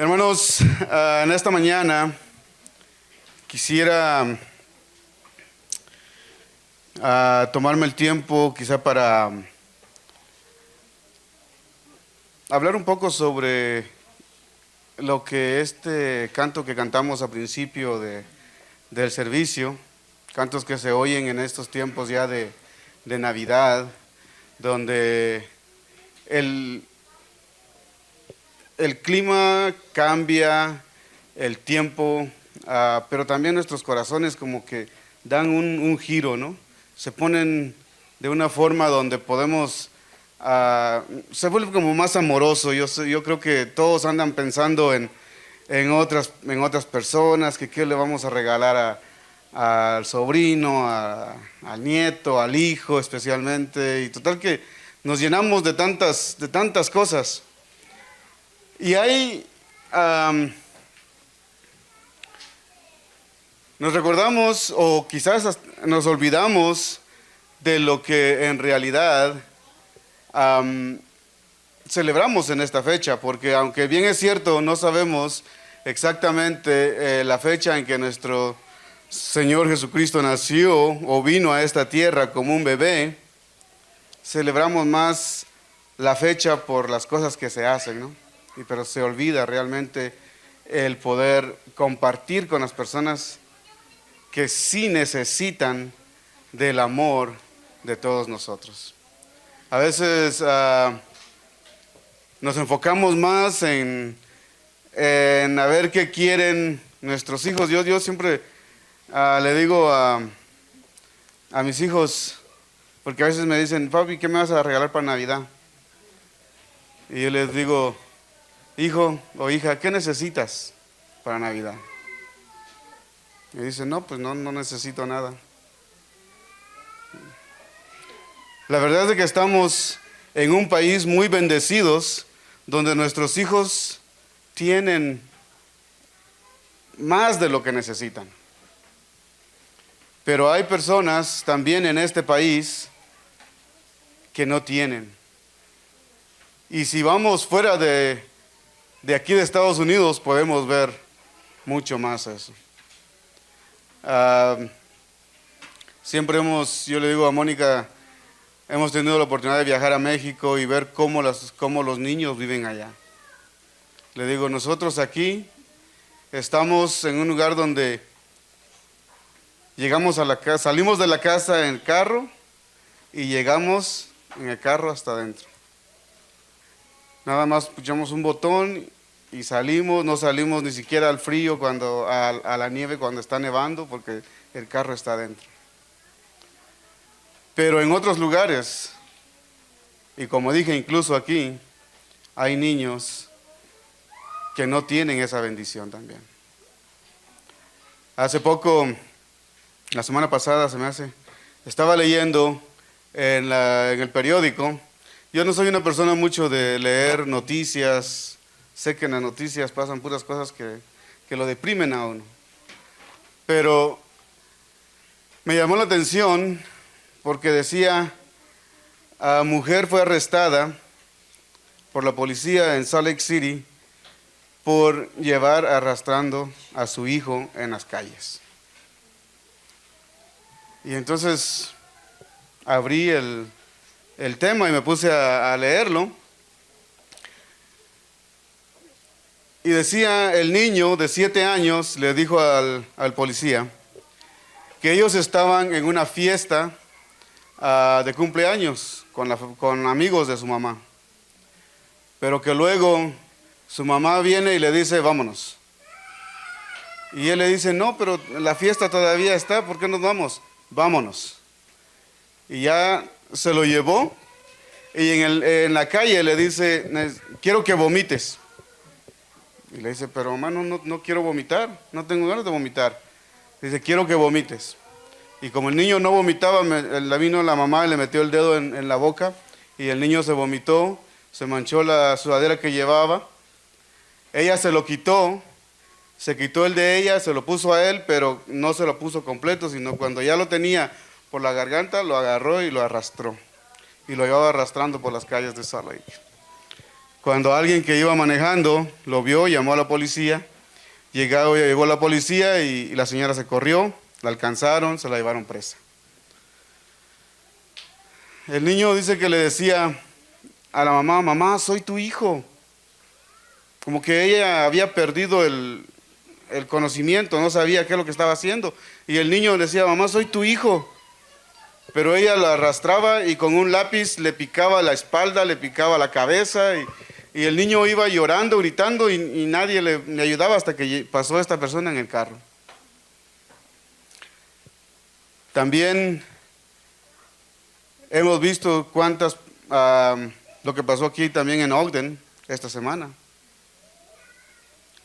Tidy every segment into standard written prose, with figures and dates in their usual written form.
Hermanos, en esta mañana quisiera tomarme el tiempo quizá para hablar un poco sobre lo que este canto que cantamos a principio del servicio, cantos que se oyen en estos tiempos ya de Navidad, donde el clima cambia, el tiempo, pero también nuestros corazones como que dan un giro, ¿no? Se ponen de una forma donde podemos, se vuelve como más amoroso. Yo creo que todos andan pensando en otras personas, que qué le vamos a regalar al sobrino, al nieto, al hijo especialmente, y total que nos llenamos de tantas cosas. Y ahí nos recordamos o quizás nos olvidamos de lo que en realidad celebramos en esta fecha, porque aunque bien es cierto, no sabemos exactamente la fecha en que nuestro Señor Jesucristo nació o vino a esta tierra como un bebé, celebramos más la fecha por las cosas que se hacen, ¿no? Pero se olvida realmente el poder compartir con las personas que sí necesitan del amor de todos nosotros. A veces nos enfocamos más en a ver qué quieren nuestros hijos. Yo siempre le digo a mis hijos, porque a veces me dicen, papi, ¿qué me vas a regalar para Navidad? Y yo les digo, hijo o hija, ¿qué necesitas para Navidad? Y dicen, no, pues no necesito nada. La verdad es que estamos en un país muy bendecidos, donde nuestros hijos tienen más de lo que necesitan. Pero hay personas también en este país que no tienen. Y si vamos fuera de aquí de Estados Unidos, podemos ver mucho más eso. Yo le digo a Mónica, hemos tenido la oportunidad de viajar a México y ver cómo los niños viven allá. Le digo, nosotros aquí estamos en un lugar donde llegamos a la casa, salimos de la casa en el carro y llegamos en el carro hasta adentro. Nada más puchamos un botón y salimos, no salimos ni siquiera al frío, a la nieve cuando está nevando, porque el carro está adentro. Pero en otros lugares, y como dije incluso aquí, hay niños que no tienen esa bendición también. Hace poco, la semana pasada estaba leyendo en el periódico. Yo no soy una persona mucho de leer noticias. Sé que en las noticias pasan puras cosas que lo deprimen a uno. Pero me llamó la atención porque decía, mujer fue arrestada por la policía en Salt Lake City por llevar arrastrando a su hijo en las calles. Y entonces abrí el tema y me puse a leerlo. Y decía, el niño de 7 años le dijo al policía que ellos estaban en una fiesta de cumpleaños con amigos de su mamá. Pero que luego su mamá viene y le dice, vámonos. Y él le dice, no, pero la fiesta todavía está, ¿por qué nos vamos? Vámonos. Y ya se lo llevó y en la calle le dice, quiero que vomites. Y le dice, pero hermano, no quiero vomitar, no tengo ganas de vomitar. Dice, quiero que vomites. Y como el niño no vomitaba, vino la mamá y le metió el dedo en la boca y el niño se vomitó, se manchó la sudadera que llevaba. Ella se lo quitó, se quitó el de ella, se lo puso a él, pero no se lo puso completo, sino cuando ya lo tenía por la garganta, lo agarró y lo arrastró. Y lo llevaba arrastrando por las calles de Salt Lake. Cuando alguien que iba manejando lo vio, llamó a la policía. Llegó la policía y la señora se corrió, la alcanzaron, se la llevaron presa. El niño dice que le decía a la mamá: mamá, soy tu hijo. Como que ella había perdido el conocimiento, no sabía qué es lo que estaba haciendo. Y el niño le decía: mamá, soy tu hijo. Pero ella la arrastraba y con un lápiz le picaba la espalda, le picaba la cabeza, y el niño iba llorando, gritando, y nadie le ayudaba hasta que pasó esta persona en el carro. También hemos visto lo que pasó aquí también en Ogden esta semana.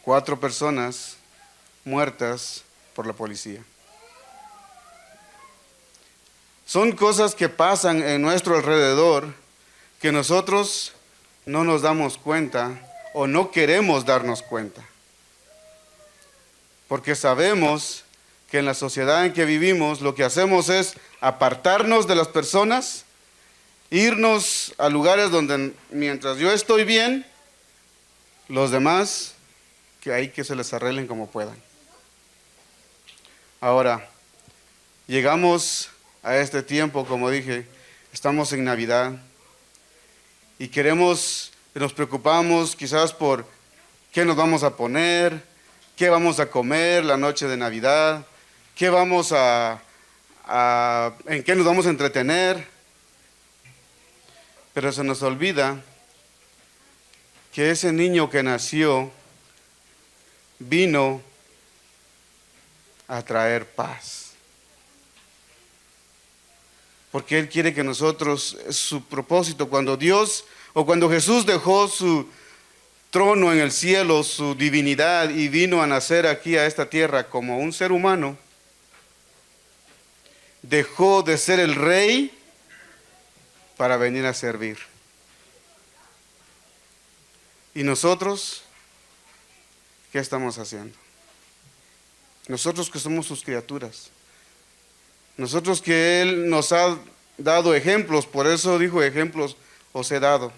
4 personas muertas por la policía. Son cosas que pasan en nuestro alrededor que nosotros no nos damos cuenta o no queremos darnos cuenta. Porque sabemos que en la sociedad en que vivimos lo que hacemos es apartarnos de las personas, irnos a lugares donde mientras yo estoy bien, los demás que se les arreglen como puedan. Ahora, llegamos a este tiempo, como dije, estamos en Navidad y nos preocupamos quizás por qué nos vamos a poner, qué vamos a comer la noche de Navidad, en qué nos vamos a entretener. Pero se nos olvida que ese niño que nació vino a traer paz. Porque Él quiere que nosotros, su propósito, cuando Jesús dejó su trono en el cielo, su divinidad, y vino a nacer aquí a esta tierra como un ser humano, dejó de ser el rey para venir a servir. ¿Y nosotros qué estamos haciendo? Nosotros que somos sus criaturas. Nosotros que Él nos ha dado ejemplos, por eso dijo: ejemplos os he dado.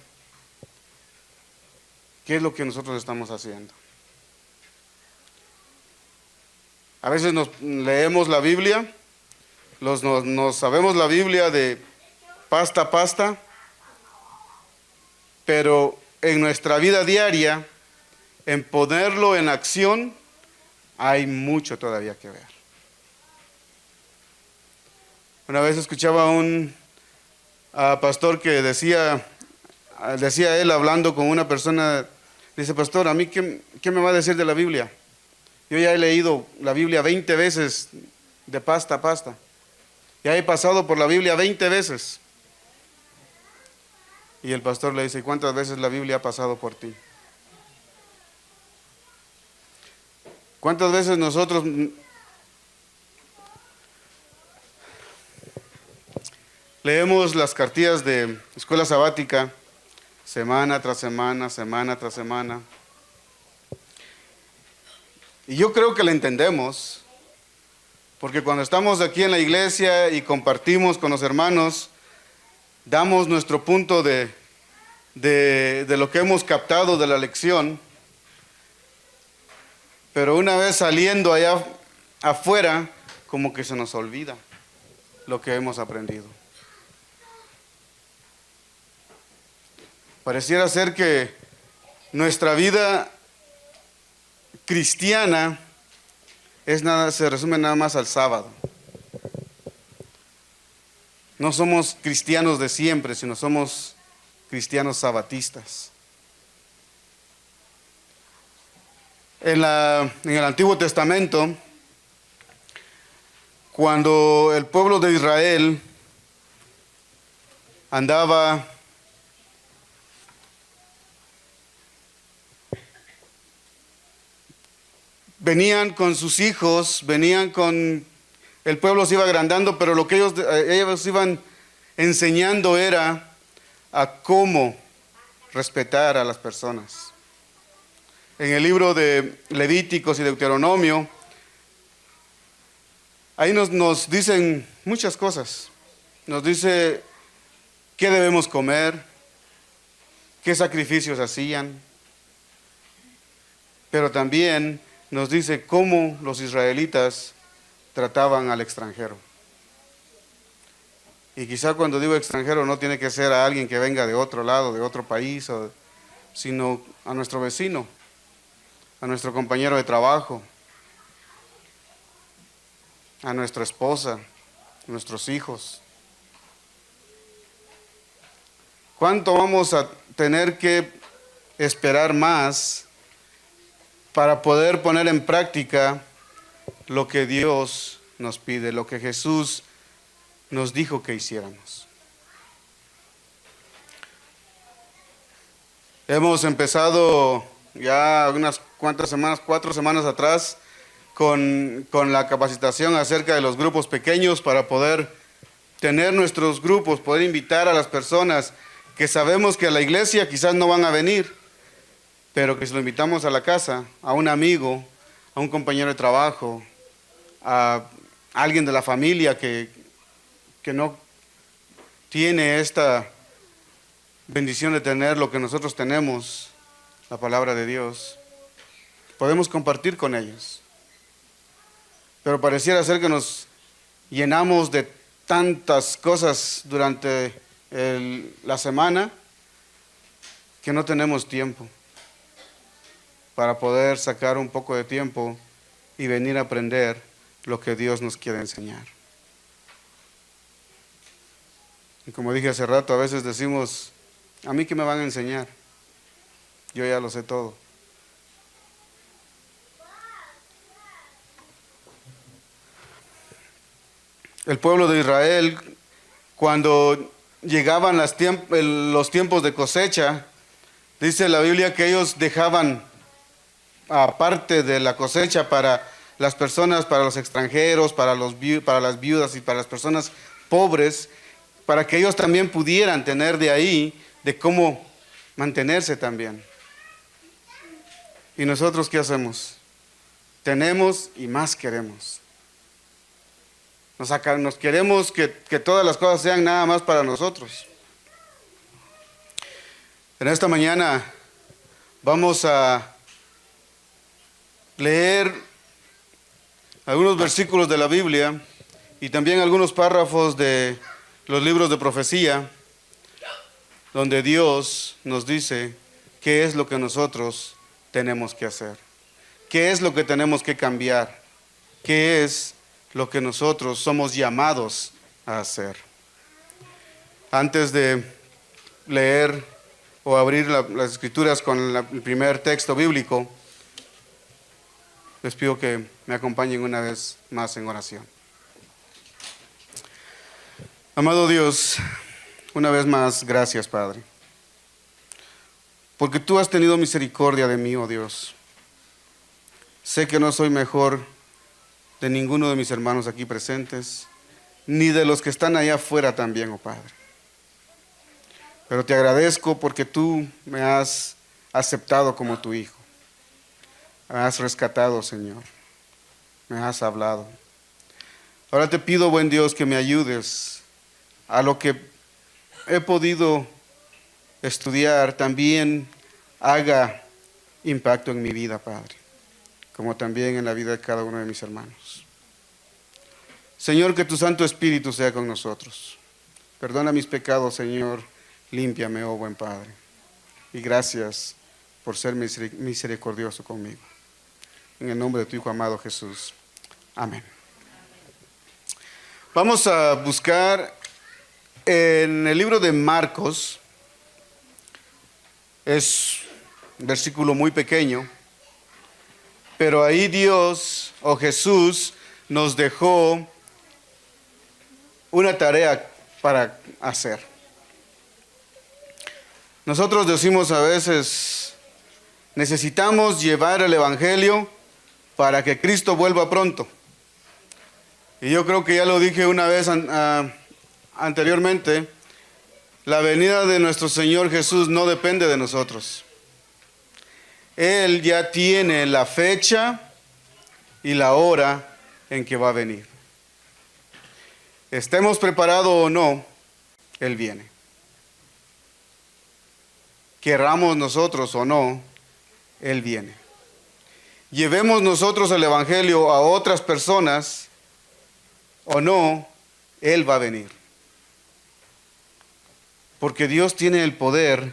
¿Qué es lo que nosotros estamos haciendo? A veces leemos la Biblia, nos sabemos la Biblia de pasta a pasta, pero en nuestra vida diaria, en ponerlo en acción, hay mucho todavía que ver. Una vez escuchaba a un pastor que decía él hablando con una persona, dice: pastor, ¿a mí qué me va a decir de la Biblia? Yo ya he leído la Biblia 20 veces de pasta a pasta. Ya he pasado por la Biblia 20 veces. Y el pastor le dice: ¿cuántas veces la Biblia ha pasado por ti? ¿Cuántas veces nosotros leemos las cartillas de escuela sabática semana tras semana, semana tras semana? Y yo creo que la entendemos, porque cuando estamos aquí en la iglesia y compartimos con los hermanos, damos nuestro punto de lo que hemos captado de la lección, pero una vez saliendo allá afuera, como que se nos olvida lo que hemos aprendido. Pareciera ser que nuestra vida cristiana se resume nada más al sábado. No somos cristianos de siempre, sino somos cristianos sabatistas. En el Antiguo Testamento, cuando el pueblo de Israel venían con sus hijos, el pueblo se iba agrandando, pero lo que ellos iban enseñando era a cómo respetar a las personas. En el libro de Levíticos y Deuteronomio, ahí nos dicen muchas cosas. Nos dice qué debemos comer, qué sacrificios hacían, pero también nos dice cómo los israelitas trataban al extranjero. Y quizá cuando digo extranjero no tiene que ser a alguien que venga de otro lado, de otro país, sino a nuestro vecino, a nuestro compañero de trabajo, a nuestra esposa, a nuestros hijos. ¿Cuánto vamos a tener que esperar más para poder poner en práctica lo que Dios nos pide, lo que Jesús nos dijo que hiciéramos? Hemos empezado ya unas cuantas semanas, 4 semanas atrás, con la capacitación acerca de los grupos pequeños para poder tener nuestros grupos, poder invitar a las personas que sabemos que a la iglesia quizás no van a venir, pero que si lo invitamos a la casa, a un amigo, a un compañero de trabajo, a alguien de la familia que no tiene esta bendición de tener lo que nosotros tenemos, la palabra de Dios, podemos compartir con ellos. Pero pareciera ser que nos llenamos de tantas cosas durante la semana que no tenemos tiempo para poder sacar un poco de tiempo y venir a aprender lo que Dios nos quiere enseñar. Y como dije hace rato, a veces decimos, ¿a mí qué me van a enseñar? Yo ya lo sé todo. El pueblo de Israel, cuando llegaban los tiempos de cosecha, dice la Biblia que ellos dejaban aparte de la cosecha para las personas, para los extranjeros, para las viudas y para las personas pobres, para que ellos también pudieran tener de ahí, de cómo mantenerse también. ¿Y nosotros qué hacemos? Tenemos y más queremos. Nos queremos que todas las cosas sean nada más para nosotros. En esta mañana vamos a leer algunos versículos de la Biblia y también algunos párrafos de los libros de profecía, donde Dios nos dice qué es lo que nosotros tenemos que hacer, qué es lo que tenemos que cambiar, qué es lo que nosotros somos llamados a hacer. Antes de leer o abrir las escrituras con el primer texto bíblico, les pido que me acompañen una vez más en oración. Amado Dios, una vez más, gracias, Padre, porque tú has tenido misericordia de mí, oh Dios. Sé que no soy mejor de ninguno de mis hermanos aquí presentes, ni de los que están allá afuera también, oh Padre. Pero te agradezco porque tú me has aceptado como tu hijo. Me has rescatado, Señor. Me has hablado. Ahora te pido, buen Dios, que me ayudes a lo que he podido estudiar, también haga impacto en mi vida, Padre, como también en la vida de cada uno de mis hermanos. Señor, que tu Santo Espíritu sea con nosotros. Perdona mis pecados, Señor. Límpiame, oh buen Padre. Y gracias por ser misericordioso conmigo. En el nombre de tu Hijo amado Jesús. Amén. Vamos a buscar en el libro de Marcos. Es un versículo muy pequeño, pero ahí Dios o Jesús nos dejó una tarea para hacer. Nosotros decimos a veces, necesitamos llevar el Evangelio para que Cristo vuelva pronto. Y yo creo que ya lo dije una vez anteriormente, la venida de nuestro Señor Jesús no depende de nosotros. Él ya tiene la fecha y la hora en que va a venir. Estemos preparados o no, Él viene. querramos nosotros o no, Él viene. Llevemos nosotros el Evangelio a otras personas o no, Él va a venir. Porque Dios tiene el poder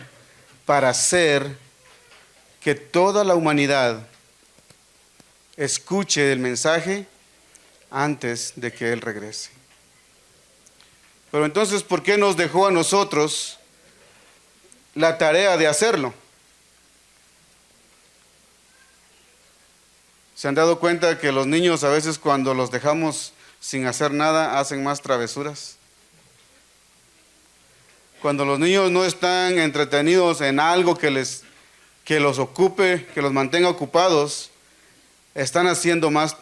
para hacer que toda la humanidad escuche el mensaje antes de que Él regrese. Pero entonces, ¿por qué nos dejó a nosotros la tarea de hacerlo? ¿Se han dado cuenta que los niños a veces cuando los dejamos sin hacer nada hacen más travesuras? Cuando los niños no están entretenidos en algo que los ocupe, que los mantenga ocupados, están haciendo más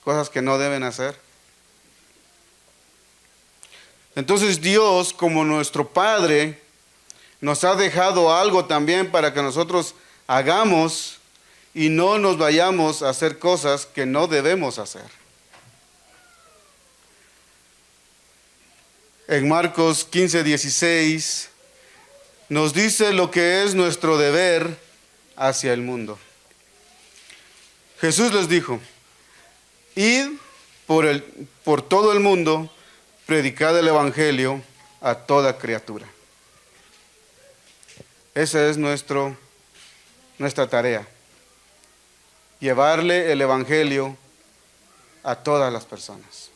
cosas que no deben hacer. Entonces Dios, como nuestro Padre, nos ha dejado algo también para que nosotros hagamos y no nos vayamos a hacer cosas que no debemos hacer. En Marcos 15:16 nos dice lo que es nuestro deber hacia el mundo. Jesús les dijo: id por todo el mundo, predicad el Evangelio a toda criatura. Esa es nuestra tarea. Llevarle el Evangelio a todas las personas.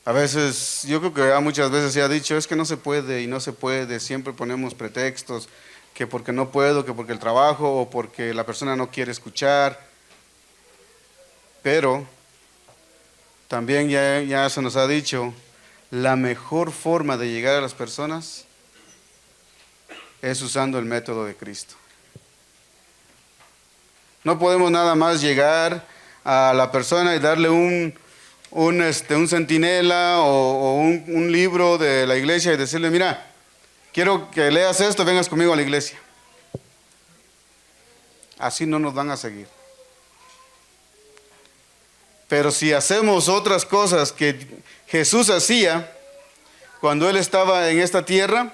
A veces, yo creo que ya muchas veces se ha dicho, es que no se puede y no se puede, siempre ponemos pretextos, que porque no puedo, que porque el trabajo o porque la persona no quiere escuchar. Pero también ya se nos ha dicho, la mejor forma de llegar a las personas es usando el método de Cristo. No podemos nada más llegar a la persona y darle un centinela o un libro de la iglesia y decirle: mira, quiero que leas esto, vengas conmigo a la iglesia. Así no nos van a seguir. Pero si hacemos otras cosas que Jesús hacía cuando Él estaba en esta tierra,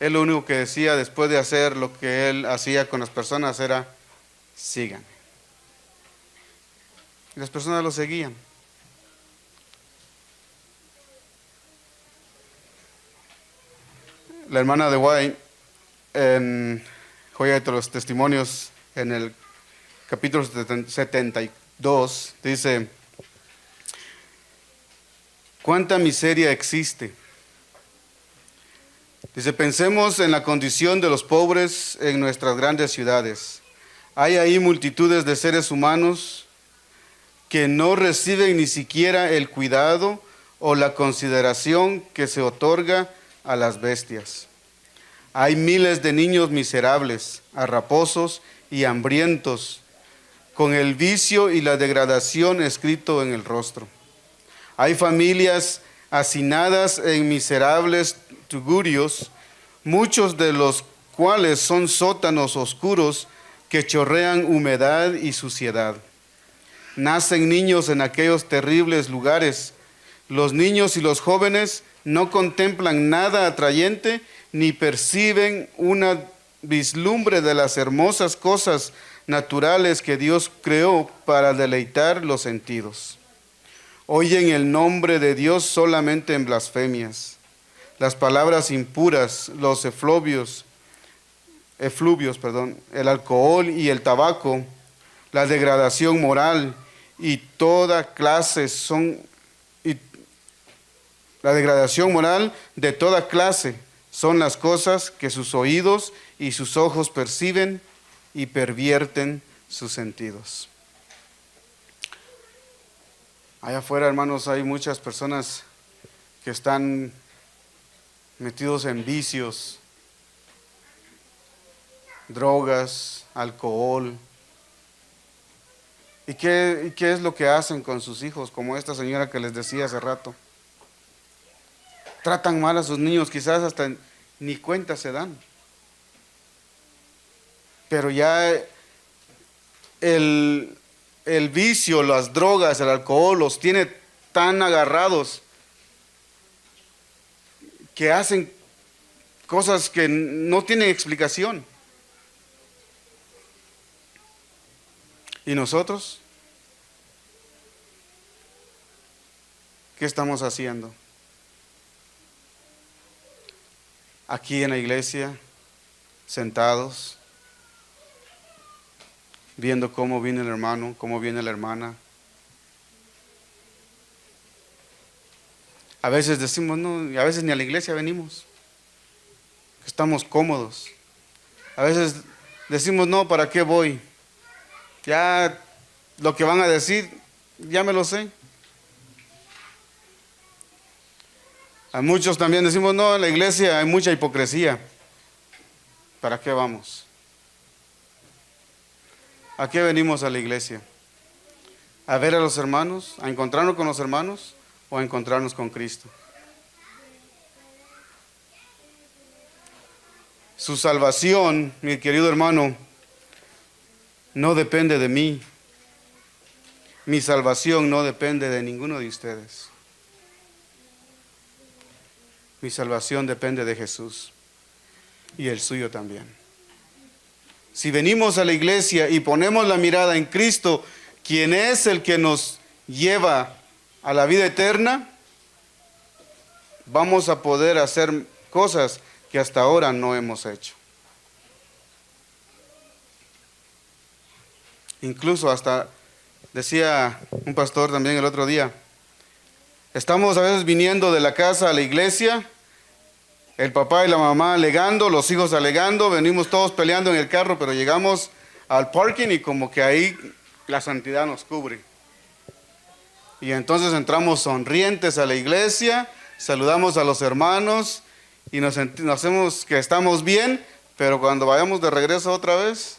Él lo único que decía después de hacer lo que Él hacía con las personas era: síganme. Y las personas lo seguían. La hermana de White, en Joya de los Testimonios, en el capítulo 72, dice: ¿cuánta miseria existe? Dice: pensemos en la condición de los pobres en nuestras grandes ciudades. Hay ahí multitudes de seres humanos que no reciben ni siquiera el cuidado o la consideración que se otorga a las bestias. Hay miles de niños miserables, harraposos y hambrientos, con el vicio y la degradación escrito en el rostro. Hay familias hacinadas en miserables tugurios, muchos de los cuales son sótanos oscuros que chorrean humedad y suciedad. Nacen niños en aquellos terribles lugares. Los niños y los jóvenes no contemplan nada atrayente ni perciben una vislumbre de las hermosas cosas naturales que Dios creó para deleitar los sentidos. Oyen el nombre de Dios solamente en blasfemias. Las palabras impuras, los efluvios, el alcohol y el tabaco, la degradación moral y toda clase la degradación moral de toda clase son las cosas que sus oídos y sus ojos perciben y pervierten sus sentidos. Allá afuera, hermanos, hay muchas personas que están metidos en vicios, drogas, alcohol. ¿Y qué es lo que hacen con sus hijos? Como esta señora que les decía hace rato. Tratan mal a sus niños, quizás hasta ni cuenta se dan. Pero ya el vicio, las drogas, el alcohol los tiene tan agarrados que hacen cosas que no tienen explicación. ¿Y nosotros? ¿Qué estamos haciendo? Aquí en la iglesia, sentados, viendo cómo viene el hermano, cómo viene la hermana. A veces decimos, no, y a veces ni a la iglesia venimos. Estamos cómodos. A veces decimos, no, ¿para qué voy? Ya lo que van a decir, ya me lo sé. A muchos también decimos, no, en la iglesia hay mucha hipocresía. ¿Para qué vamos? ¿A qué venimos a la iglesia? ¿A ver a los hermanos? ¿A encontrarnos con los hermanos? ¿O a encontrarnos con Cristo? Su salvación, mi querido hermano, no depende de mí. Mi salvación no depende de ninguno de ustedes. Mi salvación depende de Jesús y el suyo también. Si venimos a la iglesia y ponemos la mirada en Cristo, quien es el que nos lleva a la vida eterna, vamos a poder hacer cosas que hasta ahora no hemos hecho. Incluso hasta, decía un pastor también el otro día, estamos a veces viniendo de la casa a la iglesia, el papá y la mamá alegando, los hijos alegando, venimos todos peleando en el carro, pero llegamos al parking y como que ahí la santidad nos cubre. Y entonces entramos sonrientes a la iglesia, saludamos a los hermanos y nos hacemos que estamos bien, pero cuando vayamos de regreso otra vez,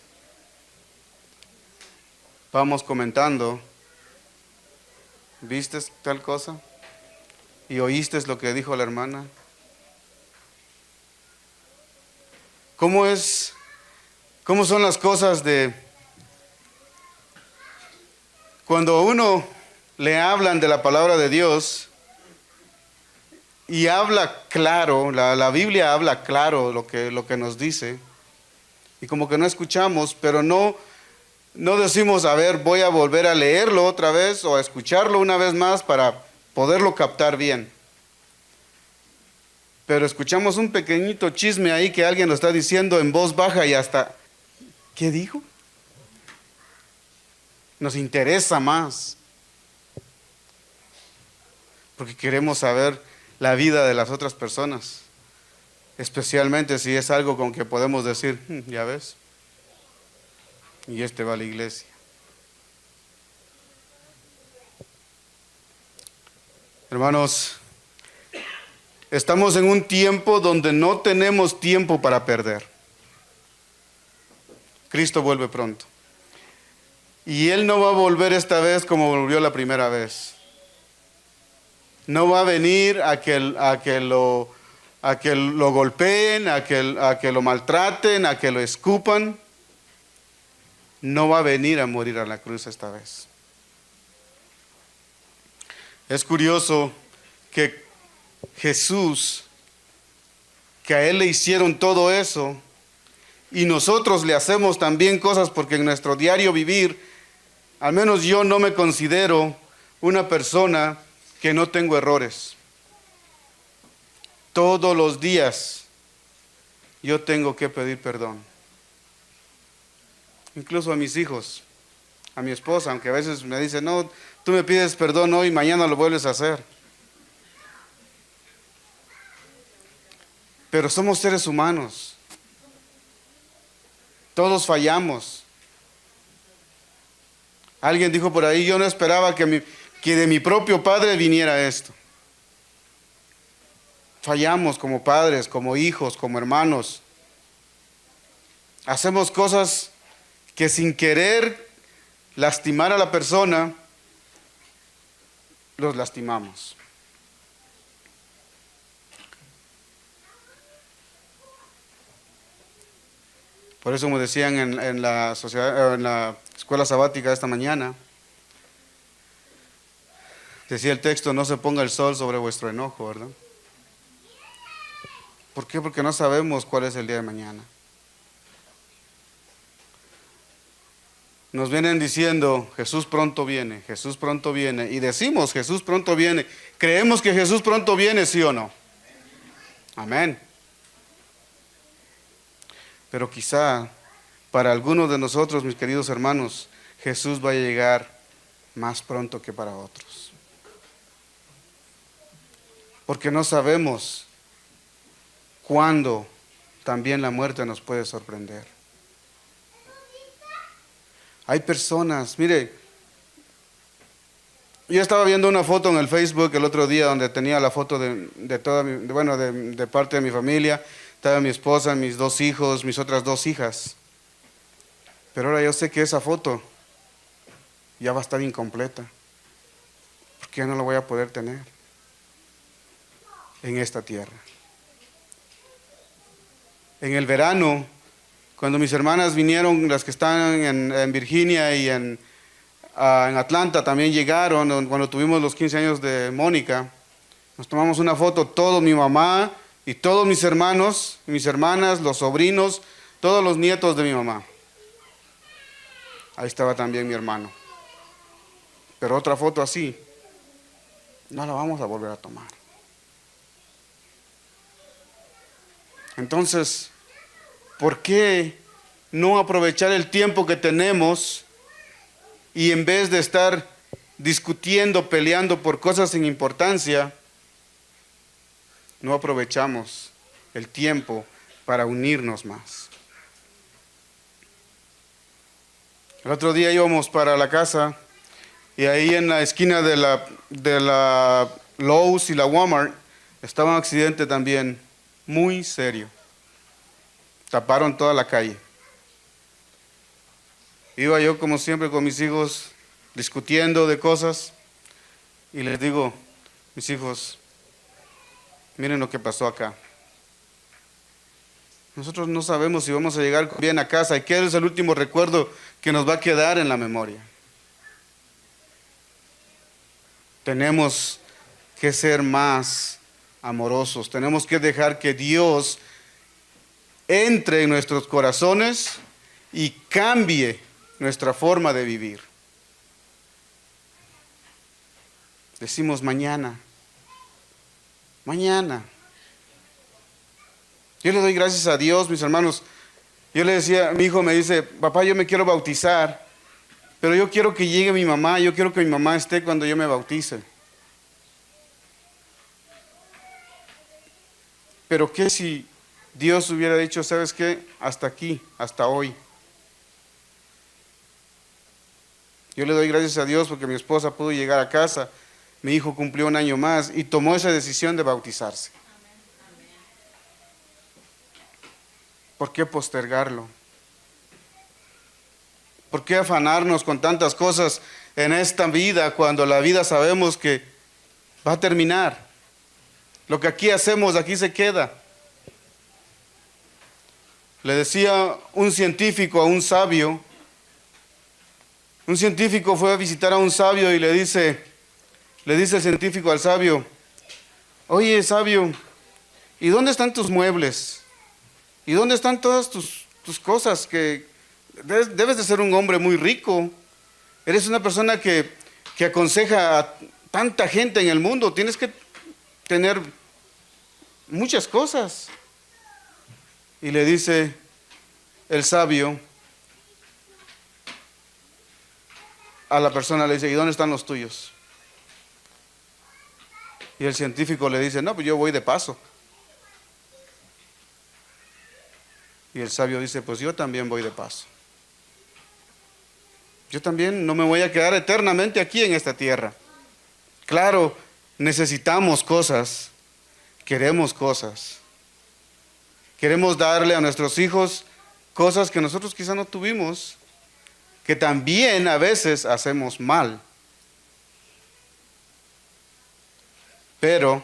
vamos comentando, ¿viste tal cosa? ¿Y oíste lo que dijo la hermana? ¿Cómo son las cosas de cuando a uno le hablan de la palabra de Dios y habla claro, la Biblia habla claro lo que nos dice, y como que no escuchamos, pero no decimos, a ver, voy a volver a leerlo otra vez o a escucharlo una vez más para poderlo captar bien? Pero escuchamos un pequeñito chisme ahí que alguien lo está diciendo en voz baja y hasta, ¿qué dijo? Nos interesa más, porque queremos saber la vida de las otras personas, especialmente si es algo con que podemos decir, ya ves, y este va a la iglesia. Hermanos, estamos en un tiempo donde no tenemos tiempo para perder. Cristo vuelve pronto. Y Él no va a volver esta vez como volvió la primera vez. No va a venir a que lo golpeen, a que lo maltraten, a que lo escupan. No va a venir a morir a la cruz esta vez. Es curioso que Jesús, que a Él le hicieron todo eso, y nosotros le hacemos también cosas, porque en nuestro diario vivir, al menos yo no me considero una persona que no tengo errores. Todos los días yo tengo que pedir perdón. Incluso a mis hijos, a mi esposa, aunque a veces me dice, no, tú me pides perdón hoy, mañana lo vuelves a hacer. Pero somos seres humanos. Todos fallamos. Alguien dijo por ahí, yo no esperaba que de mi propio padre viniera esto. Fallamos como padres, como hijos, como hermanos. Hacemos cosas que sin querer lastimar a la persona, los lastimamos. Por eso, como decían en la escuela sabática esta mañana, decía el texto, no se ponga el sol sobre vuestro enojo, ¿verdad? ¿Por qué? Porque no sabemos cuál es el día de mañana. Nos vienen diciendo, Jesús pronto viene, Jesús pronto viene. Y decimos, Jesús pronto viene. ¿Creemos que Jesús pronto viene, sí o no? Amén. Pero quizá para algunos de nosotros, mis queridos hermanos, Jesús va a llegar más pronto que para otros. Porque no sabemos cuándo también la muerte nos puede sorprender. Hay personas, mire, yo estaba viendo una foto en el Facebook el otro día donde tenía la foto de toda de parte de mi familia. Estaba mi esposa, mis 2 hijos, mis otras 2 hijas. Pero ahora yo sé que esa foto ya va a estar incompleta, porque ya no la voy a poder tener en esta tierra. En el verano, cuando mis hermanas vinieron, las que están en Virginia y en Atlanta también llegaron, cuando tuvimos los 15 años de Mónica, nos tomamos una foto, todo mi mamá y todos mis hermanos, mis hermanas, los sobrinos, todos los nietos de mi mamá. Ahí estaba también mi hermano. Pero otra foto así, no la vamos a volver a tomar. Entonces, ¿por qué no aprovechar el tiempo que tenemos y en vez de estar discutiendo, peleando por cosas sin importancia, no aprovechamos el tiempo para unirnos más? El otro día íbamos para la casa y ahí en la esquina de la Lowe's y la Walmart estaba un accidente también muy serio. Taparon toda la calle. Iba yo como siempre con mis hijos discutiendo de cosas y les digo, mis hijos, miren lo que pasó acá. Nosotros no sabemos si vamos a llegar bien a casa y qué es el último recuerdo que nos va a quedar en la memoria. Tenemos que ser más amorosos, tenemos que dejar que Dios entre en nuestros corazones y cambie nuestra forma de vivir. Decimos mañana. Yo le doy gracias a Dios, mis hermanos. Yo le decía, mi hijo me dice, papá, yo me quiero bautizar, pero yo quiero que llegue mi mamá, yo quiero que mi mamá esté cuando yo me bautice. Pero ¿qué si Dios hubiera dicho, sabes qué? Hasta aquí, hasta hoy. Yo le doy gracias a Dios porque mi esposa pudo llegar a casa, mi hijo cumplió 1 año más y tomó esa decisión de bautizarse. ¿Por qué postergarlo? ¿Por qué afanarnos con tantas cosas en esta vida cuando la vida sabemos que va a terminar? Lo que aquí hacemos, aquí se queda. Le decía un científico a un sabio, un científico fue a visitar a un sabio y le dice el científico al sabio, oye sabio, ¿y dónde están tus muebles? ¿Y dónde están todas tus cosas? Que debes de ser un hombre muy rico. Eres una persona que aconseja a tanta gente en el mundo. Tienes que tener muchas cosas. Y le dice el sabio a la persona, le dice, ¿y dónde están los tuyos? Y el científico le dice, no, pues yo voy de paso. Y el sabio dice, pues yo también voy de paso. Yo también no me voy a quedar eternamente aquí en esta tierra. Claro, necesitamos cosas, queremos cosas. Queremos darle a nuestros hijos cosas que nosotros quizá no tuvimos, que también a veces hacemos mal. Pero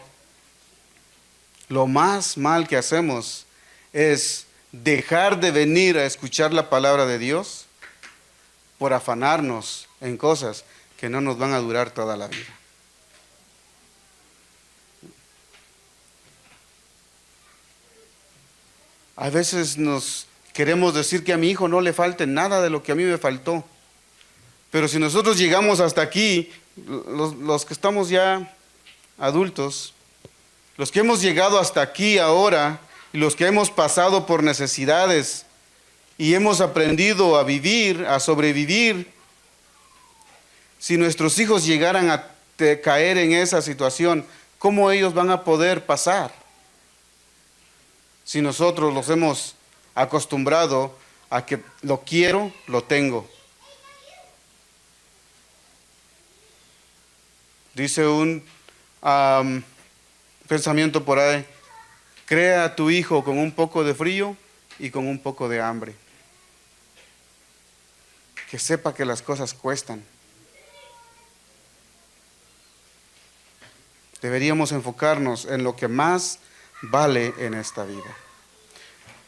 lo más mal que hacemos es dejar de venir a escuchar la palabra de Dios por afanarnos en cosas que no nos van a durar toda la vida. A veces nos queremos decir que a mi hijo no le falte nada de lo que a mí me faltó. Pero si nosotros llegamos hasta aquí, los que estamos ya adultos, los que hemos llegado hasta aquí ahora, y los que hemos pasado por necesidades y hemos aprendido a vivir, a sobrevivir, si nuestros hijos llegaran a caer en esa situación, ¿cómo ellos van a poder pasar? Si nosotros los hemos acostumbrado a que lo quiero, lo tengo. Dice un pensamiento por ahí: crea a tu hijo con un poco de frío y con un poco de hambre. Que sepa que las cosas cuestan. Deberíamos enfocarnos en lo que más vale en esta vida.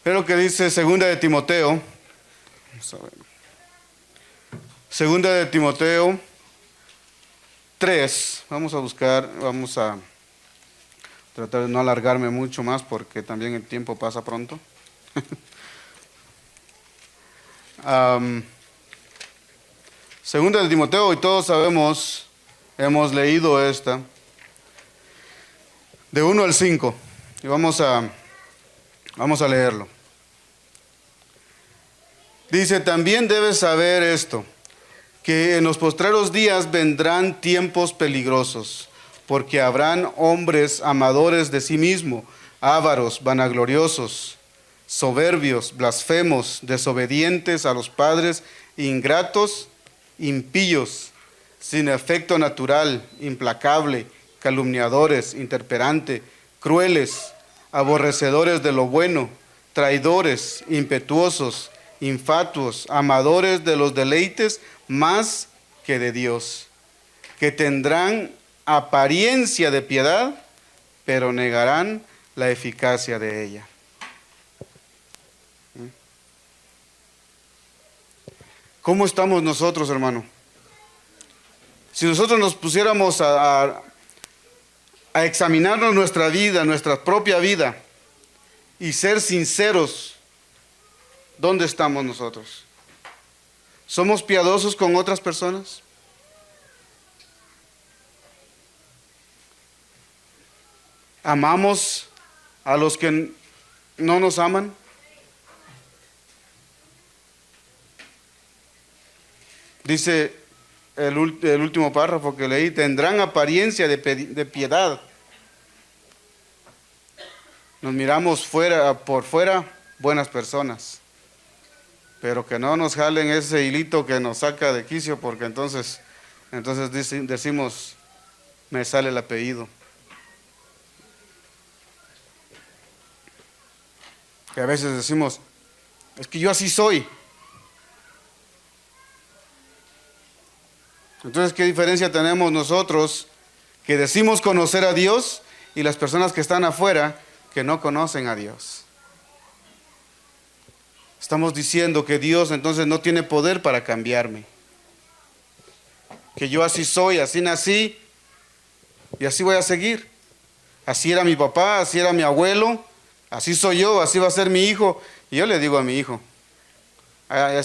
Pero lo que dice segunda de Timoteo, vamos a ver. Segunda de Timoteo 3, vamos a tratar de no alargarme mucho más porque también el tiempo pasa pronto. Segunda de Timoteo, y todos sabemos, hemos leído esta, de 1 al 5, y vamos a leerlo. Dice: también debes saber esto, que en los postreros días vendrán tiempos peligrosos, porque habrán hombres amadores de sí mismos, ávaros, vanagloriosos, soberbios, blasfemos, desobedientes a los padres, ingratos, impíos, sin afecto natural, implacable, calumniadores, intemperantes, crueles, aborrecedores de lo bueno, traidores, impetuosos, infatuos, amadores de los deleites más que de Dios, que tendrán apariencia de piedad, pero negarán la eficacia de ella. ¿Cómo estamos nosotros, hermano? Si nosotros nos pusiéramos a examinarnos nuestra vida, nuestra propia vida, y ser sinceros, ¿dónde estamos nosotros? ¿Somos piadosos con otras personas? ¿Amamos a los que no nos aman? Dice el último párrafo que leí: tendrán apariencia de piedad. Nos miramos por fuera buenas personas, pero que no nos jalen ese hilito que nos saca de quicio, porque entonces decimos: me sale el apellido. Que a veces decimos: es que yo así soy. Entonces, ¿qué diferencia tenemos nosotros que decimos conocer a Dios y las personas que están afuera que no conocen a Dios? Estamos diciendo que Dios entonces no tiene poder para cambiarme. Que yo así soy, así nací y así voy a seguir. Así era mi papá, así era mi abuelo, así soy yo, así va a ser mi hijo. Y yo le digo a mi hijo,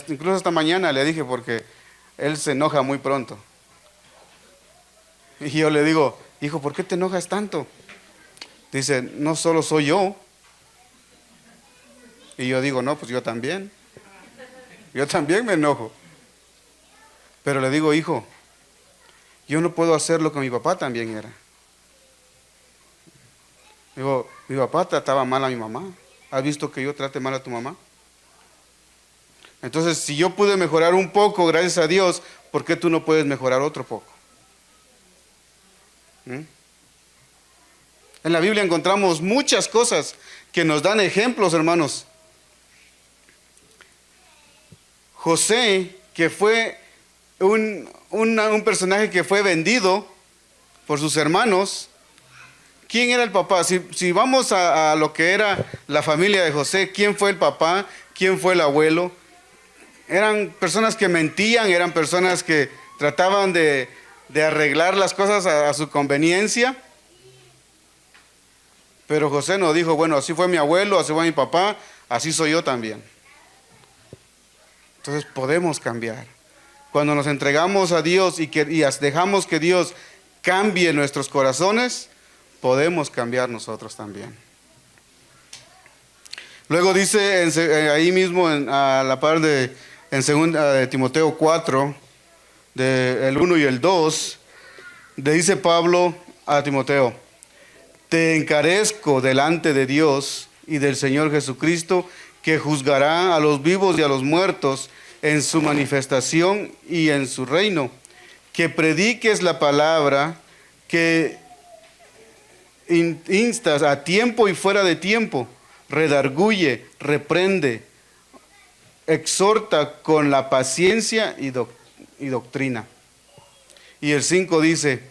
incluso esta mañana le dije, porque él se enoja muy pronto. Y yo le digo: hijo, ¿por qué te enojas tanto? Dice: no solo soy yo. Y yo digo: no, pues yo también me enojo. Pero le digo: hijo, yo no puedo hacer lo que mi papá también era. Digo: mi papá trataba mal a mi mamá. ¿Has visto que yo trate mal a tu mamá? Entonces, si yo pude mejorar un poco, gracias a Dios, ¿por qué tú no puedes mejorar otro poco? En la Biblia encontramos muchas cosas que nos dan ejemplos, hermanos. José, que fue un personaje que fue vendido por sus hermanos. ¿Quién era el papá? Si vamos a lo que era la familia de José, ¿quién fue el papá? ¿Quién fue el abuelo? Eran personas que mentían, eran personas que trataban de arreglar las cosas a su conveniencia. Pero José no dijo, bueno, así fue mi abuelo, así fue mi papá, así soy yo también. Entonces podemos cambiar. Cuando nos entregamos a Dios y dejamos que Dios cambie nuestros corazones, podemos cambiar nosotros también. Luego dice ahí mismo a la par en 2 de Timoteo 4, el 1 y el 2, le dice Pablo a Timoteo: te encarezco delante de Dios y del Señor Jesucristo, que juzgará a los vivos y a los muertos en su manifestación y en su reino, que prediques la palabra, que instas a tiempo y fuera de tiempo, redarguye, reprende, exhorta con la paciencia y doctrina. Y el 5 dice: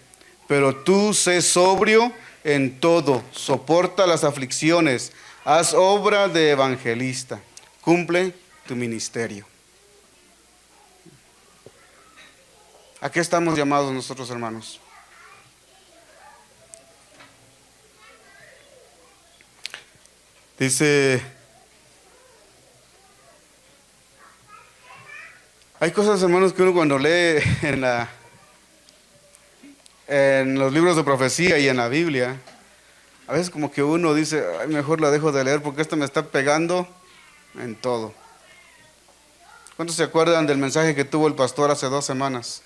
pero tú sé sobrio en todo, soporta las aflicciones, haz obra de evangelista, cumple tu ministerio. ¿A qué estamos llamados nosotros, hermanos? Dice, hay cosas, hermanos, que uno cuando lee en los libros de profecía y en la Biblia, a veces como que uno dice, ay, mejor la dejo de leer porque esto me está pegando en todo. ¿Cuántos se acuerdan del mensaje que tuvo el pastor hace 2 semanas?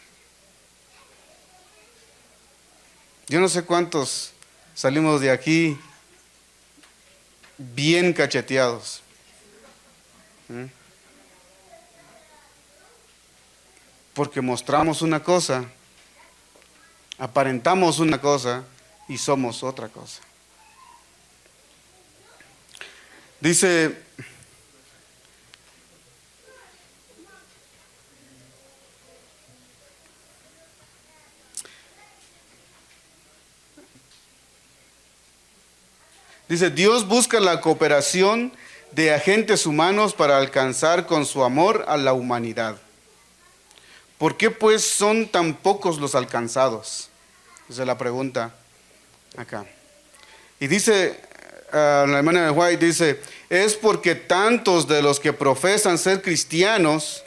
Yo no sé cuántos salimos de aquí bien cacheteados. Porque mostramos una cosa, aparentamos una cosa y somos otra cosa. Dice, Dios busca la cooperación de agentes humanos para alcanzar con su amor a la humanidad. ¿Por qué pues son tan pocos los alcanzados? Esa es la pregunta acá. Y dice, la hermana de White dice, es porque tantos de los que profesan ser cristianos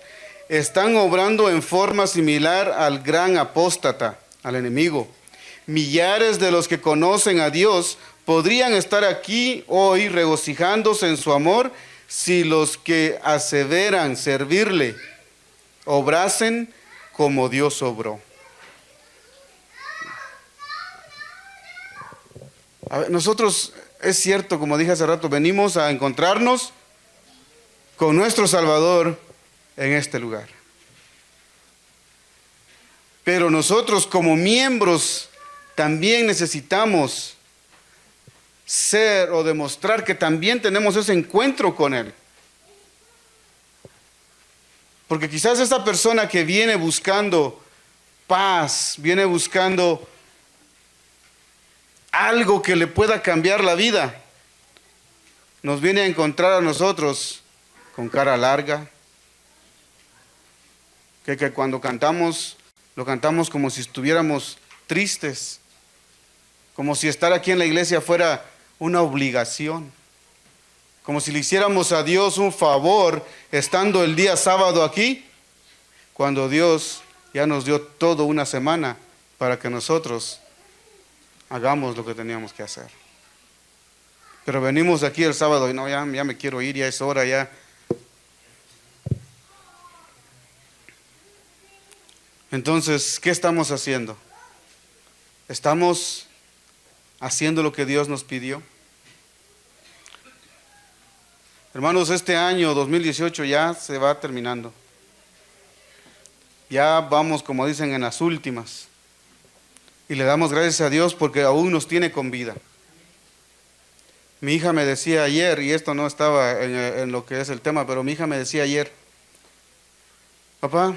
están obrando en forma similar al gran apóstata, al enemigo. Millares de los que conocen a Dios podrían estar aquí hoy regocijándose en su amor si los que aseveran servirle obrasen como Dios obró. A ver, nosotros, es cierto, como dije hace rato, venimos a encontrarnos con nuestro Salvador en este lugar. Pero nosotros como miembros también necesitamos ser o demostrar que también tenemos ese encuentro con Él. Porque quizás esa persona que viene buscando paz, viene buscando algo que le pueda cambiar la vida, nos viene a encontrar a nosotros con cara larga, que cuando cantamos, lo cantamos como si estuviéramos tristes, como si estar aquí en la iglesia fuera una obligación, como si le hiciéramos a Dios un favor estando el día sábado aquí, cuando Dios ya nos dio toda una semana para que nosotros hagamos lo que teníamos que hacer. Pero venimos aquí el sábado y no, ya me quiero ir, ya es hora, ya. Entonces, ¿qué estamos haciendo? ¿Estamos haciendo lo que Dios nos pidió? Hermanos, este año 2018 ya se va terminando. Ya vamos, como dicen, en las últimas. Y le damos gracias a Dios porque aún nos tiene con vida. Mi hija me decía ayer, y esto no estaba en lo que es el tema, pero mi hija me decía ayer, papá,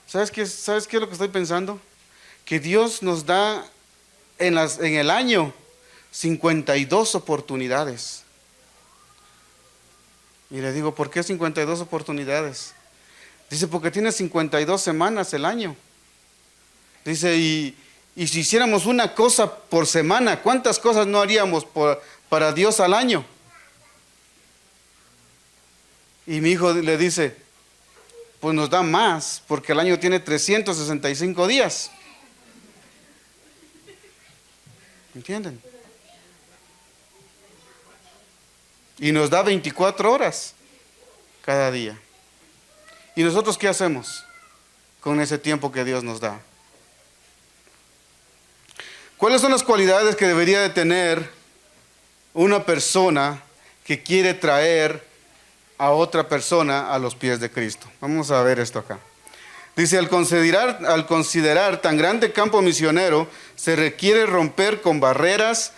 ¿sabes qué es lo que estoy pensando? Que Dios nos da en el año 52 oportunidades. Y le digo, ¿por qué 52 oportunidades? Dice, porque tiene 52 semanas el año. Dice, y Y si hiciéramos una cosa por semana, ¿cuántas cosas no haríamos para Dios al año? Y mi hijo le dice, pues nos da más, porque el año tiene 365 días. ¿Entienden? Y nos da 24 horas cada día. ¿Y nosotros qué hacemos con ese tiempo que Dios nos da? ¿Cuáles son las cualidades que debería de tener una persona que quiere traer a otra persona a los pies de Cristo? Vamos a ver esto acá. Dice, al considerar tan grande campo misionero, se requiere romper con barreras,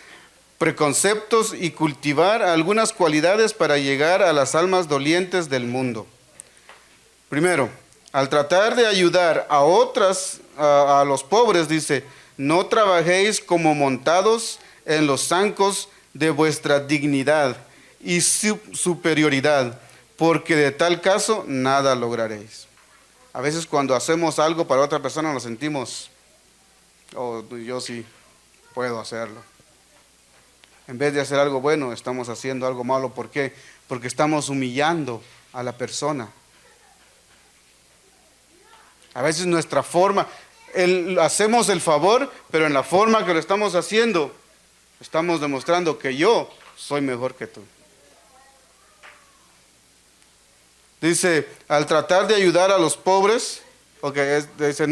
preconceptos y cultivar algunas cualidades para llegar a las almas dolientes del mundo. Primero, al tratar de ayudar a a los pobres, dice, no trabajéis como montados en los zancos de vuestra dignidad y superioridad, porque de tal caso nada lograréis. A veces cuando hacemos algo para otra persona nos sentimos, oh, yo sí puedo hacerlo. En vez de hacer algo bueno, estamos haciendo algo malo. ¿Por qué? Porque estamos humillando a la persona. A veces nuestra forma, hacemos el favor, pero en la forma que lo estamos haciendo, estamos demostrando que yo soy mejor que tú. Dice, al tratar de ayudar a los pobres, dice,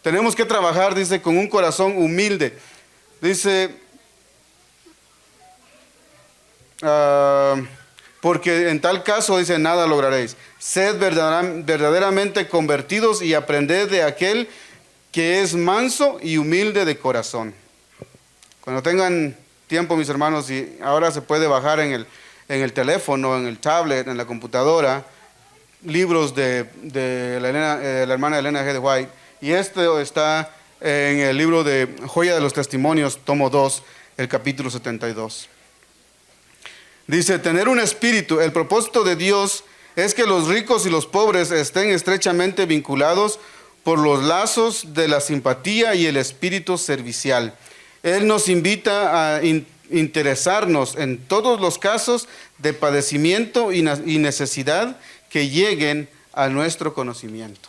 tenemos que trabajar, dice, con un corazón humilde. Dice, porque en tal caso, dice, nada lograréis. Sed verdaderamente convertidos y aprended de aquel que es manso y humilde de corazón. Cuando tengan tiempo, mis hermanos, y ahora se puede bajar en el teléfono, en el tablet, en la computadora, libros de la hermana Elena G. de White, y esto está en el libro de Joya de los Testimonios, tomo 2, el capítulo 72. Dice, tener un espíritu, el propósito de Dios es que los ricos y los pobres estén estrechamente vinculados por los lazos de la simpatía y el espíritu servicial. Él nos invita a interesarnos en todos los casos de padecimiento y necesidad que lleguen a nuestro conocimiento.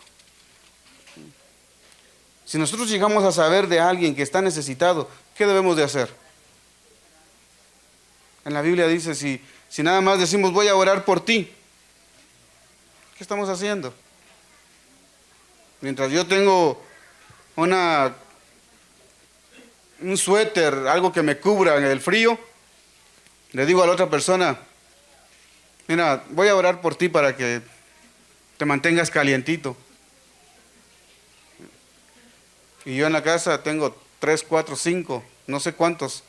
Si nosotros llegamos a saber de alguien que está necesitado, ¿qué debemos de hacer? En la Biblia dice, si nada más decimos voy a orar por ti, ¿qué estamos haciendo? Mientras yo tengo un suéter, algo que me cubra en el frío, le digo a la otra persona, mira, voy a orar por ti para que te mantengas calientito. Y yo en la casa tengo 3, 4, 5, no sé cuántos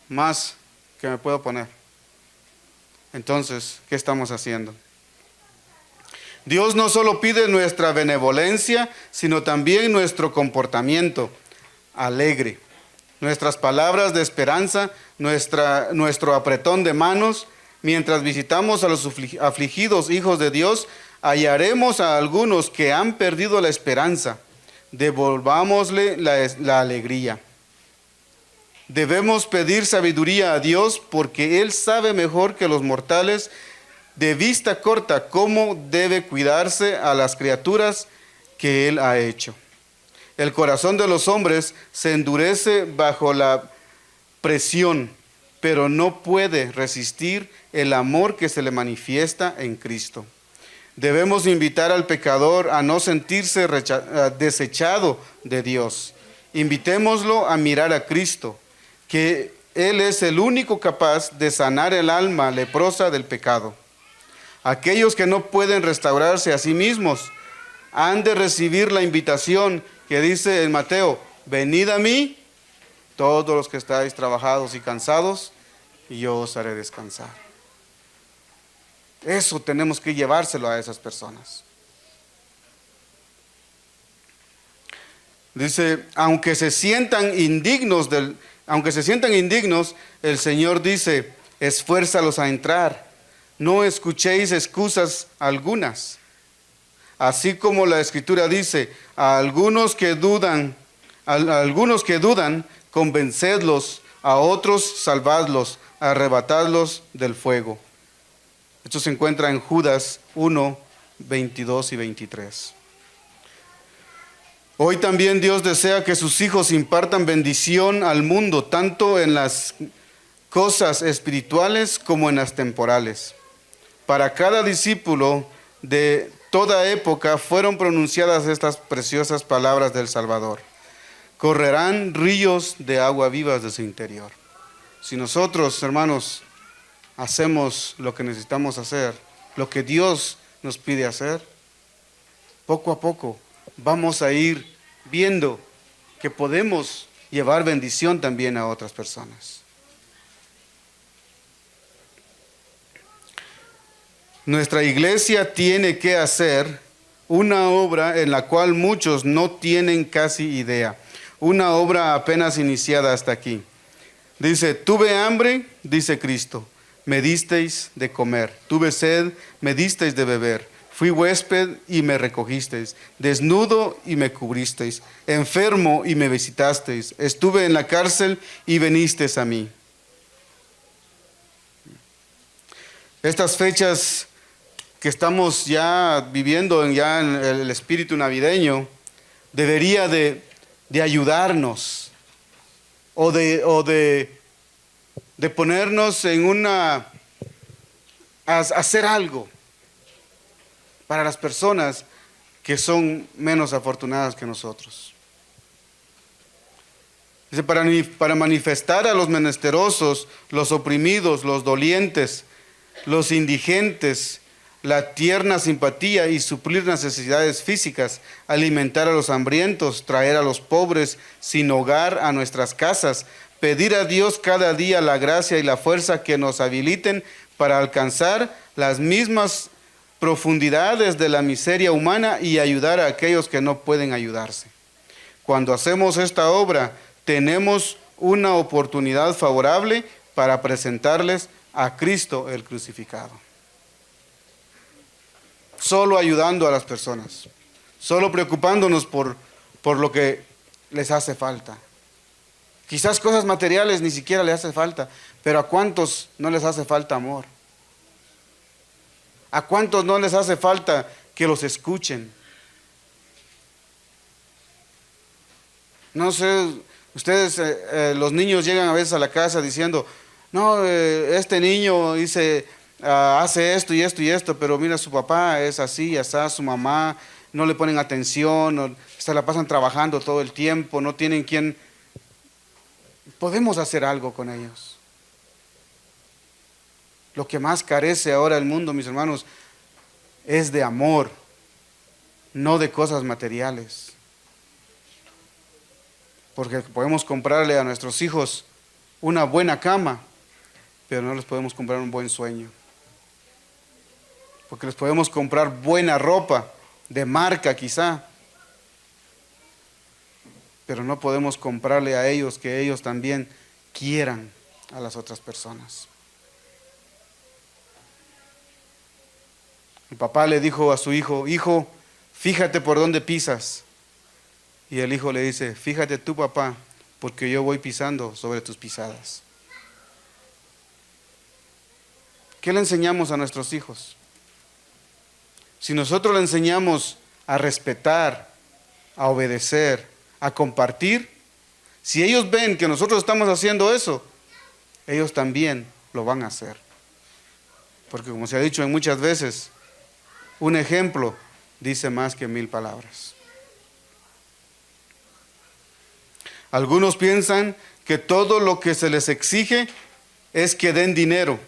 más que me puedo poner. Entonces, ¿qué estamos haciendo? Dios no solo pide nuestra benevolencia, sino también nuestro comportamiento alegre, nuestras palabras de esperanza, nuestro apretón de manos. Mientras visitamos a los afligidos hijos de Dios, hallaremos a algunos que han perdido la esperanza. Devolvámosle la alegría. Debemos pedir sabiduría a Dios porque Él sabe mejor que los mortales de vista corta cómo debe cuidarse a las criaturas que Él ha hecho. El corazón de los hombres se endurece bajo la presión, pero no puede resistir el amor que se le manifiesta en Cristo. Debemos invitar al pecador a no sentirse desechado de Dios. Invitémoslo a mirar a Cristo, que Él es el único capaz de sanar el alma leprosa del pecado. Aquellos que no pueden restaurarse a sí mismos han de recibir la invitación que dice en Mateo, venid a mí, todos los que estáis trabajados y cansados, y yo os haré descansar. Eso tenemos que llevárselo a esas personas. Dice, aunque se sientan indignos, el Señor dice, esfuérzalos a entrar. No escuchéis excusas algunas. Así como la Escritura dice, a algunos que dudan, A algunos que dudan, convencedlos; a otros, salvadlos, arrebatadlos del fuego. Esto se encuentra en Judas 1, 22 y 23. Hoy también Dios desea que sus hijos impartan bendición al mundo, tanto en las cosas espirituales como en las temporales. Para cada discípulo de toda época fueron pronunciadas estas preciosas palabras del Salvador: correrán ríos de agua vivas de su interior. Si nosotros, hermanos, hacemos lo que necesitamos hacer, lo que Dios nos pide hacer, poco a poco vamos a ir viendo que podemos llevar bendición también a otras personas. Nuestra iglesia tiene que hacer una obra en la cual muchos no tienen casi idea. Una obra apenas iniciada hasta aquí. Dice: tuve hambre, dice Cristo, me disteis de comer. Tuve sed, me disteis de beber. Fui huésped y me recogisteis. Desnudo y me cubristeis. Enfermo y me visitasteis. Estuve en la cárcel y venisteis a mí. Estas fechas que estamos ya viviendo ya en el espíritu navideño, debería de ayudarnos o de ponernos en a hacer algo para las personas que son menos afortunadas que nosotros. Dice, para manifestar a los menesterosos, los oprimidos, los dolientes, los indigentes, la tierna simpatía y suplir necesidades físicas, alimentar a los hambrientos, traer a los pobres sin hogar a nuestras casas, pedir a Dios cada día la gracia y la fuerza que nos habiliten para alcanzar las mismas profundidades de la miseria humana y ayudar a aquellos que no pueden ayudarse. Cuando hacemos esta obra, tenemos una oportunidad favorable para presentarles a Cristo el crucificado. Solo ayudando a las personas, solo preocupándonos por lo que les hace falta. Quizás cosas materiales ni siquiera les hace falta, pero ¿a cuántos no les hace falta amor? ¿A cuántos no les hace falta que los escuchen? No sé, ustedes, los niños llegan a veces a la casa diciendo: no, este niño hace esto y esto y esto, pero mira, su papá es así, así, su mamá, no le ponen atención, se la pasan trabajando todo el tiempo, no tienen quien. Podemos hacer algo con ellos. Lo que más carece ahora el mundo, mis hermanos, es de amor, no de cosas materiales. Porque podemos comprarle a nuestros hijos una buena cama, pero no les podemos comprar un buen sueño. Porque les podemos comprar buena ropa, de marca quizá, pero no podemos comprarle a ellos que ellos también quieran a las otras personas. El papá le dijo a su hijo: hijo, fíjate por dónde pisas. Y el hijo le dice: fíjate tú, papá, porque yo voy pisando sobre tus pisadas. ¿Qué le enseñamos a nuestros hijos? Si nosotros le enseñamos a respetar, a obedecer, a compartir, si ellos ven que nosotros estamos haciendo eso, ellos también lo van a hacer. Porque como se ha dicho en muchas veces, un ejemplo dice más que 1000 palabras. Algunos piensan que todo lo que se les exige es que den dinero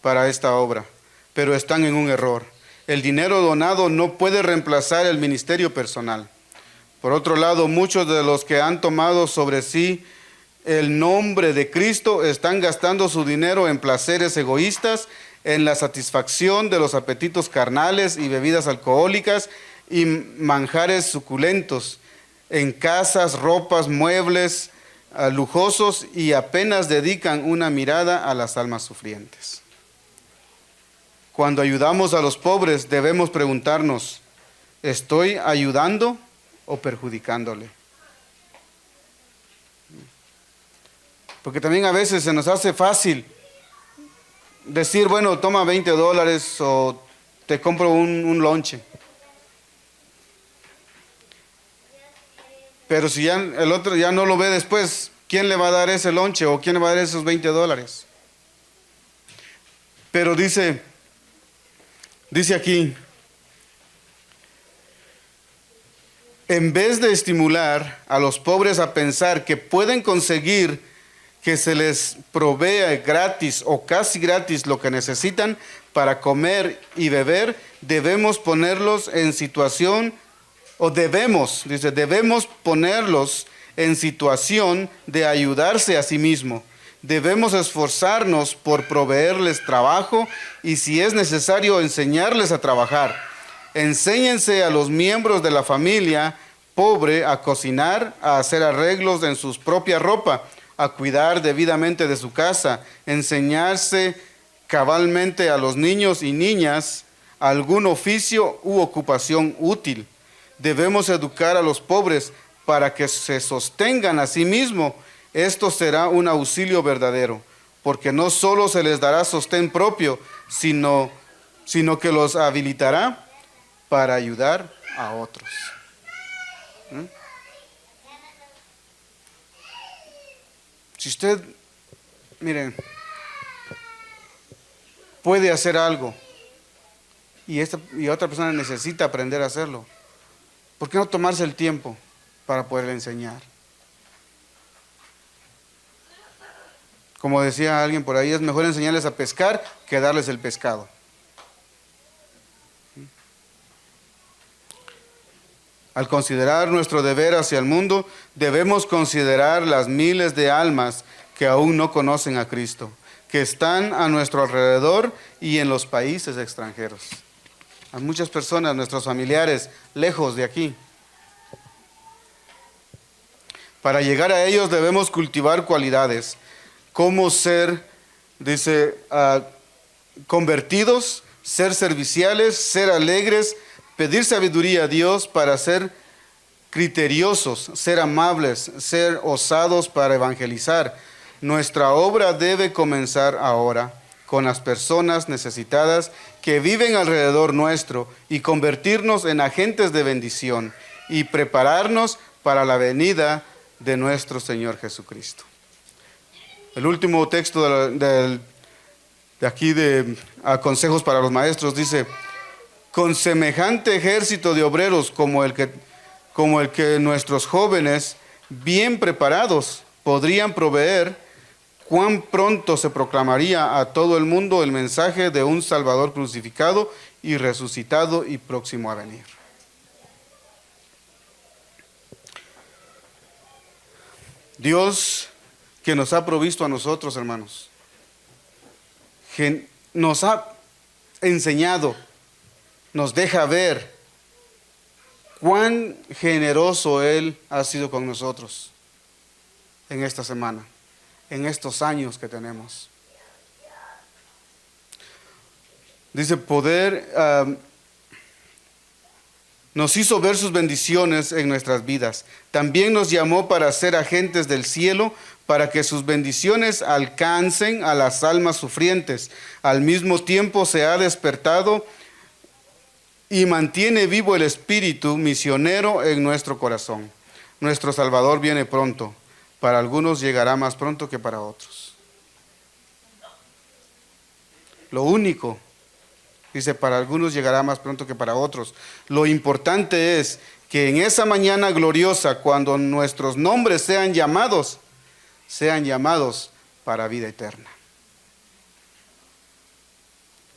para esta obra, pero están en un error. El dinero donado no puede reemplazar el ministerio personal. Por otro lado, muchos de los que han tomado sobre sí el nombre de Cristo están gastando su dinero en placeres egoístas, en la satisfacción de los apetitos carnales y bebidas alcohólicas y manjares suculentos, en casas, ropas, muebles lujosos, y apenas dedican una mirada a las almas sufrientes. Cuando ayudamos a los pobres debemos preguntarnos: ¿estoy ayudando o perjudicándole? Porque también a veces se nos hace fácil decir, bueno, toma $20 o te compro un lonche. Pero si ya el otro ya no lo ve después, ¿quién le va a dar ese lonche o quién le va a dar esos $20? Pero dice aquí, en vez de estimular a los pobres a pensar que pueden conseguir que se les provea gratis o casi gratis lo que necesitan para comer y beber, debemos ponerlos en situación, debemos ponerlos en situación de ayudarse a sí mismo. Debemos esforzarnos por proveerles trabajo y si es necesario enseñarles a trabajar. Enséñense a los miembros de la familia pobre a cocinar, a hacer arreglos en su propia ropa, a cuidar debidamente de su casa, enseñarse cabalmente a los niños y niñas algún oficio u ocupación útil. Debemos educar a los pobres para que se sostengan a sí mismos. Esto será un auxilio verdadero, porque no solo se les dará sostén propio, sino que los habilitará para ayudar a otros. Si usted, miren, puede hacer algo y otra persona necesita aprender a hacerlo, ¿por qué no tomarse el tiempo para poder enseñar? Como decía alguien por ahí, es mejor enseñarles a pescar que darles el pescado. Al considerar nuestro deber hacia el mundo, debemos considerar las miles de almas que aún no conocen a Cristo, que están a nuestro alrededor y en los países extranjeros. Hay muchas personas, nuestros familiares, lejos de aquí. Para llegar a ellos debemos cultivar cualidades, como ser, convertidos, ser serviciales, ser alegres, pedir sabiduría a Dios para ser criteriosos, ser amables, ser osados para evangelizar. Nuestra obra debe comenzar ahora con las personas necesitadas que viven alrededor nuestro y convertirnos en agentes de bendición y prepararnos para la venida de nuestro Señor Jesucristo. El último texto de aquí de Consejos para los Maestros dice: con semejante ejército de obreros como el que nuestros jóvenes bien preparados podrían proveer, cuán pronto se proclamaría a todo el mundo el mensaje de un Salvador crucificado y resucitado y próximo a venir. Dios, que nos ha provisto a nosotros, hermanos, que nos ha enseñado, nos deja ver cuán generoso Él ha sido con nosotros en esta semana, en estos años que tenemos. Dice, nos hizo ver sus bendiciones en nuestras vidas. También nos llamó para ser agentes del cielo, para que sus bendiciones alcancen a las almas sufrientes. Al mismo tiempo se ha despertado y mantiene vivo el espíritu misionero en nuestro corazón. Nuestro Salvador viene pronto. Para algunos llegará más pronto que para otros. Lo único, dice, para algunos llegará más pronto que para otros. Lo importante es que en esa mañana gloriosa, cuando nuestros nombres sean llamados para vida eterna.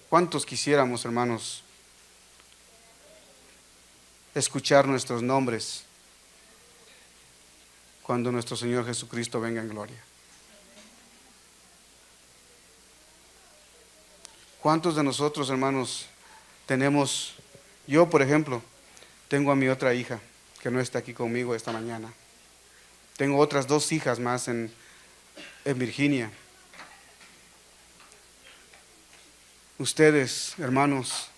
¿Cuántos quisiéramos, hermanos, escuchar nuestros nombres cuando nuestro Señor Jesucristo venga en gloria? ¿Cuántos de nosotros, hermanos, tenemos, yo por ejemplo, tengo a mi otra hija que no está aquí conmigo esta mañana. Tengo otras 2 hijas más en Virginia. Ustedes, hermanos,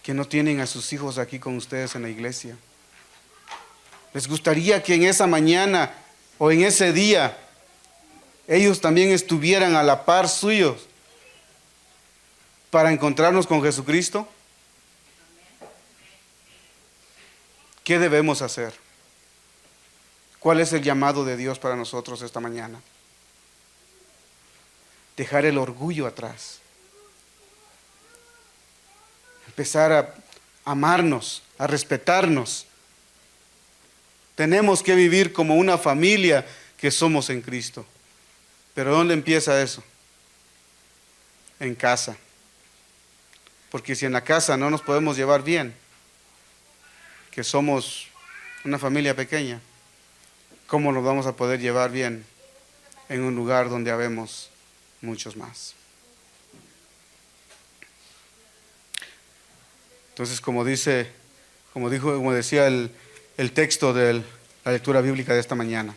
que no tienen a sus hijos aquí con ustedes en la iglesia, ¿les gustaría que en esa mañana o en ese día ellos también estuvieran a la par suyos para encontrarnos con Jesucristo? ¿Qué debemos hacer? ¿Cuál es el llamado de Dios para nosotros esta mañana? Dejar el orgullo atrás. Empezar a amarnos, a respetarnos. Tenemos que vivir como una familia que somos en Cristo. ¿Pero dónde empieza eso? En casa. Porque si en la casa no nos podemos llevar bien, que somos una familia pequeña, ¿cómo nos vamos a poder llevar bien en un lugar donde habemos muchos más? Entonces, como decía el texto de la lectura bíblica de esta mañana,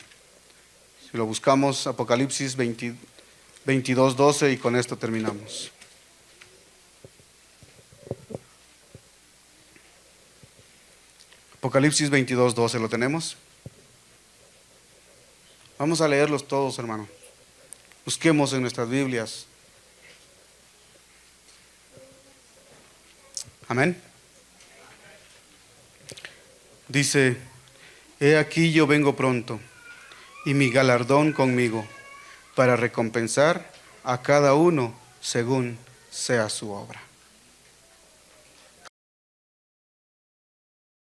si lo buscamos, Apocalipsis 22:12, y con esto terminamos. Apocalipsis 22:12, ¿lo tenemos? Vamos a leerlos todos, hermano. Busquemos en nuestras Biblias. Amén. Dice: he aquí yo vengo pronto, y mi galardón conmigo, para recompensar a cada uno según sea su obra.